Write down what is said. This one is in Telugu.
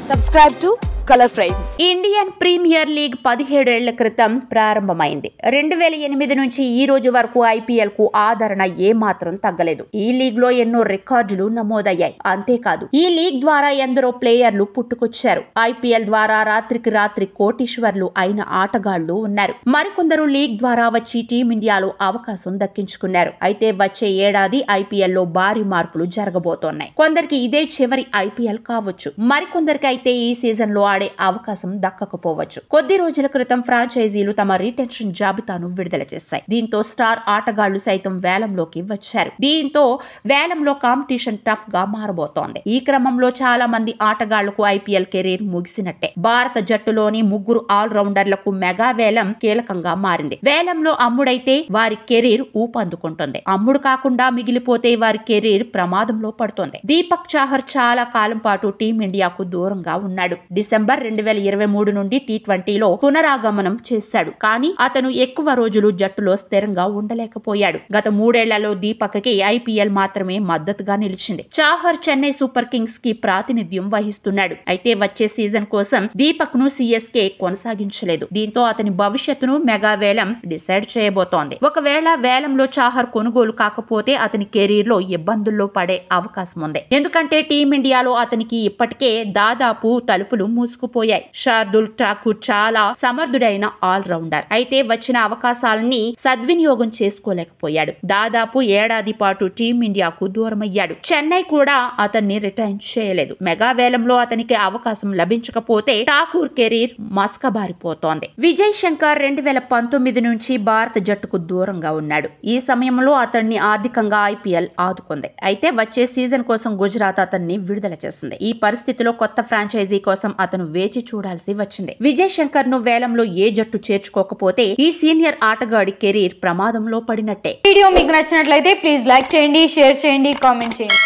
Subscribe to Color Frames. Indian Premier League 17 ఏళ్ల క్రితం ప్రారంభమైంది. 2008 నుంచి ఈ రోజు వరకు ఐపీఎల్ కు ఆదరణ ఏమాత్రం తగ్గలేదు. ఈ లీగ్ లో ఎన్నో రికార్డులు నమోదయ్యాయి. అంతేకాదు ఈ లీగ్ ద్వారా ఎందరో ప్లేయర్లు పుట్టుకొచ్చారు. ఐపీఎల్ ద్వారా రాత్రికి రాత్రి కోటీశ్వర్లు అయిన ఆటగాళ్లు ఉన్నారు. మరికొందరు లీగ్ ద్వారా వచ్చి టీమిండియాలో అవకాశం దక్కించుకున్నారు. అయితే వచ్చే ఏడాది ఐపీఎల్ లో భారీ మార్పులు జరగబోతున్నాయి. కొందరికి ఇదే చివరి ఐపీఎల్ కావచ్చు. మరికొందరికి అయితే ఈ సీజన్ లో ఆడే అవకాశం దక్కకపోవచ్చు. కొద్ది రోజుల క్రితం ఫ్రాంచైజీలు తమ రిటెన్షన్ జాబితాను విడుదల చేశాయి. దీంతో స్టార్ ఆటగాళ్లు సైతం వేలంలోకి వచ్చారు. దీంతో వేలంలో కాంపిటీషన్ టఫ్ గా మారబోతోంది. ఈ క్రమంలో చాలా మంది ఆటగాళ్లకు ఐపీఎల్ కెరీర్ ముగిసినట్టే. భారత జట్టులోని 3 ఆల్రౌండర్లకు మెగా వేలం కీలకంగా మారింది. వేలంలో అమ్ముడైతే వారి కెరీర్ ఊపందుకుంటుంది. అమ్ముడు కాకుండా మిగిలిపోతే వారి కెరీర్ ప్రమాదంలో పడుతోంది. దీపక్ చాహర్ చాలా కాలం పాటు టీమిండియాకు దూరంగా ఉన్నాడు. డిసెంబర్ 2023 నుండి టీ20లో పునరాగమనం చేశాడు. కానీ అతను ఎక్కువ రోజులు జట్టులో స్థిరంగా ఉండలేకపోయాడు. గత 3 ఏళ్లలో దీపక్ కి ఐపీఎల్ మాత్రమే మద్దతుగా నిలిచింది. చాహర్ చెన్నై సూపర్ కింగ్స్ కి ప్రాతినిధ్యం వహిస్తున్నాడు. అయితే వచ్చే సీజన్ కోసం దీపక్ ను సిఎస్కే కొనసాగించలేదు. దీంతో అతని భవిష్యత్తును మెగా వేలం డిసైడ్ చేయబోతోంది. ఒకవేళ వేలంలో చాహర్ కొనుగోలు కాకపోతే అతని కెరీర్ లో ఇబ్బందుల్లో పడే అవకాశం ఉంది. ఎందుకంటే టీమిండియాలో అతనికి ఇప్పటికే దాదాపు తలుపులు మూసుకుపోయాయి. శార్దుల్ ఠాకూర్ చాలా సమర్థుడైన ఆల్రౌండర్. అయితే వచ్చిన అవకాశాలని సద్వినియోగం చేసుకోలేకపోయాడు. దాదాపు ఏడాది పాటు టీమిండియాకు దూరమయ్యాడు. చెన్నై కూడా అతన్ని రిటైన్ చేయలేదు. మెగా వేలంలో అతనికి అవకాశం లభించకపోతే ఠాకూర్ కెరీర్ మసకబారిపోతోంది. విజయ్ శంకర్ 2019 నుంచి భారత జట్టుకు దూరంగా ఉన్నాడు. ఈ సమయంలో అతన్ని ఆర్థికంగా ఐపీఎల్ ఆదుకుంది. అయితే వచ్చే సీజన్ కోసం గుజరాత్ అతన్ని విడుదల చేసింది. ఈ పరిస్థితిలో కొత్త ఫ్రాంచైజీ కోసం అతను వేచి చూడాల్సి వచ్చింది. విజయ్ శంకర్ ను వేలంలో ఏ జట్టు చేర్చుకోకపోతే ఈ సీనియర్ ఆటగాడి కెరీర్ ప్రమాదంలో పడినట్టే. వీడియో మీకు నచ్చినట్లయితే ప్లీజ్ లైక్ చేయండి, షేర్ చేయండి, కామెంట్ చేయండి.